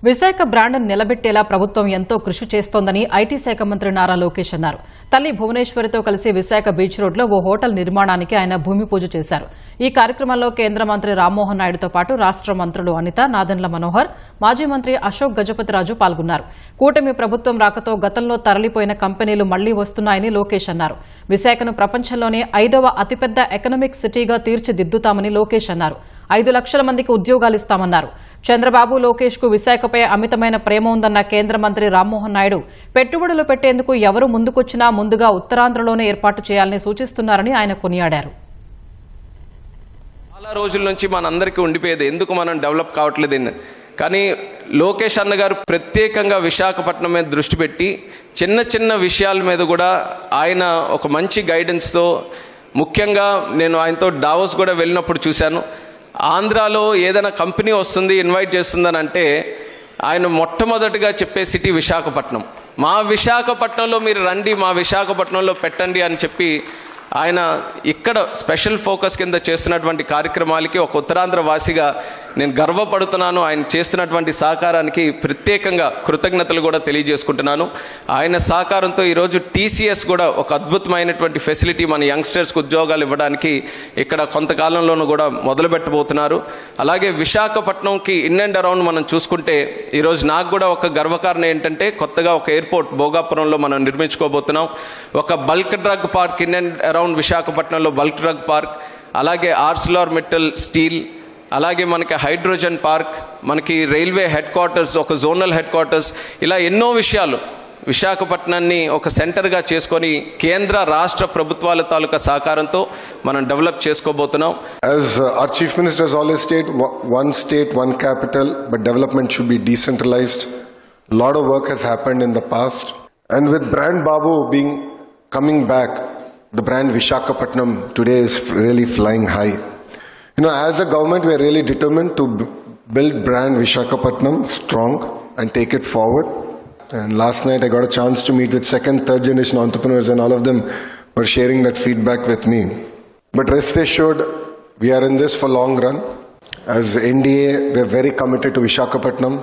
విశాఖ బ్రాండ్ను నిలబెట్టేలా ప్రభుత్వం ఎంతో కృషి చేస్తోందని ఐటీ శాఖ మంత్రి నారా లోకేష్ అన్నారు. తల్లి భువనేశ్వరితో కలిసి విశాఖ బీచ్ రోడ్లో ఓ హోటల్ నిర్మాణానికి ఆయన భూమి పూజ చేశారు. ఈ కార్యక్రమంలో కేంద్ర మంత్రి రామ్మోహన్ నాయుడుతో పాటు రాష్ట మంత్రులు అనిత, నాదెండ్ల మనోహర్, మాజీ మంత్రి అశోక్ గజపతిరాజు పాల్గొన్నారు. కూటమి ప్రభుత్వం రాకతో గతంలో తరలిపోయిన కంపెనీలు మళ్లీ వస్తున్నాయని లోకేష్ అన్నారు. విశాఖను ప్రపంచంలోనే 5వ అతిపెద్ద ఎకనామిక్ సిటీగా తీర్చిదిద్దుతామని లోకేష్ అన్నారు. 5 లక్షల మందికి ఉద్యోగాలిస్తామన్నారు. చంద్రబాబు, లోకేష్ కు విశాఖపై అమితమైన ప్రేమ ఉందన్న కేంద్ర మంత్రి రామ్మోహన్ నాయుడు పెట్టుబడులు పెట్టేందుకు ఎవరు ముందుకొచ్చినా ముందుగా ఉత్తరాంధ్రలోనే ఏర్పాటు చేయాలని సూచిస్తున్నారని ఆయన కొనియాడారు. చాలా రోజుల నుంచి మనందరికీ ఉండిపోయేది ఎందుకు మనం డెవలప్ కావట్లేదని. కానీ లోకేష్ అన్న గారు ప్రత్యేకంగా విశాఖపట్నం మీద దృష్టి పెట్టి చిన్న చిన్న విషయాల మీద కూడా ఆయన ఒక మంచి గైడెన్స్తో, ముఖ్యంగా నేను ఆయనతో డావోస్ కూడా వెళ్ళినప్పుడు చూశాను. ఆంధ్రాలో ఏదైనా కంపెనీ వస్తుంది, ఇన్వైట్ చేస్తుందని అంటే ఆయన మొట్టమొదటిగా చెప్పే సిటీ విశాఖపట్నం. మా విశాఖపట్నంలో మీరు రండి, మా విశాఖపట్నంలో పెట్టండి అని చెప్పి ఆయన ఇక్కడ స్పెషల్ ఫోకస్ కింద చేస్తున్నటువంటి కార్యక్రమాలకి ఒక ఉత్తరాంధ్ర వాసిగా నేను గర్వపడుతున్నాను. ఆయన చేస్తున్నటువంటి సహకారానికి ప్రత్యేకంగా కృతజ్ఞతలు కూడా తెలియజేసుకుంటున్నాను. ఆయన సహకారంతో ఈరోజు టీసీఎస్ కూడా ఒక అద్భుతమైనటువంటి ఫెసిలిటీ మన యంగ్స్టర్స్కి ఉద్యోగాలు ఇవ్వడానికి ఇక్కడ కొంతకాలంలోనూ కూడా మొదలుపెట్టబోతున్నారు. అలాగే విశాఖపట్నంకి ఇన్ అండ్ అరౌండ్ మనం చూసుకుంటే ఈరోజు నాకు కూడా ఒక గర్వకారణం ఏంటంటే కొత్తగా ఒక ఎయిర్పోర్ట్ భోగాపురంలో మనం నిర్మించుకోబోతున్నాం. ఒక bulk drug park in and around విశాఖపట్నంలో బల్క్ డ్రగ్ పార్క్, అలాగే ఆర్సిలార్మిట్టల్ స్టీల్, అలాగే మనకి హైడ్రోజన్ పార్క్, మనకి రైల్వే హెడ్ క్వార్టర్స్, ఒక జోనల్ హెడ్ క్వార్టర్స్, ఇలా ఎన్నో విషయాలు విశాఖపట్నాన్ని ఒక సెంటర్గా చేసుకొని కేంద్ర రాష్ట్ర ప్రభుత్వాల తాలూకా సహకారంతో మనం డెవలప్ చేసుకోబోతున్నాం. As our Chief Minister has always stated, one state, one capital, but development should be decentralized. A lot of work has happened in the past. And with brand Babu coming back, the brand Visakhapatnam today is really flying high. You know, as a government, we are really determined to build brand Visakhapatnam strong and take it forward. And last night I got a chance to meet with second, third generation entrepreneurs, and all of them were sharing that feedback with me. But rest assured, we are in this for long run. As NDA, we are very committed to Visakhapatnam.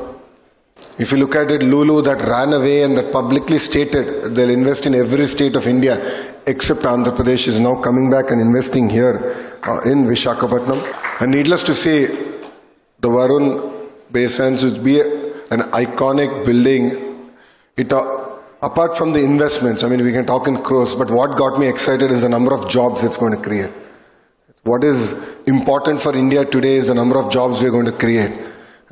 If you look at it, Lulu that ran away and that publicly stated they'll invest in every state of India except Andhra Pradesh is now coming back and investing here in Visakhapatnam. And needless to say, the Varun Baysands would be an iconic building. It apart from the investments, I mean, we can talk in crores, but what got me excited is the number of jobs it's going to create. What is important for India today is the number of jobs we're going to create.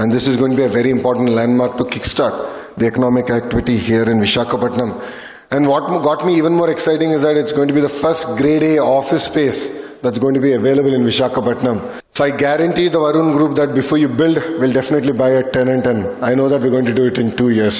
And this is going to be a very important landmark to kickstart the economic activity here in Visakhapatnam. And what got me even more exciting is that it's going to be the first grade A office space that's going to be available in Visakhapatnam. So I guarantee the Varun Group that before you build, we'll definitely buy a tenant, and I know that we're going to do it in 2 years.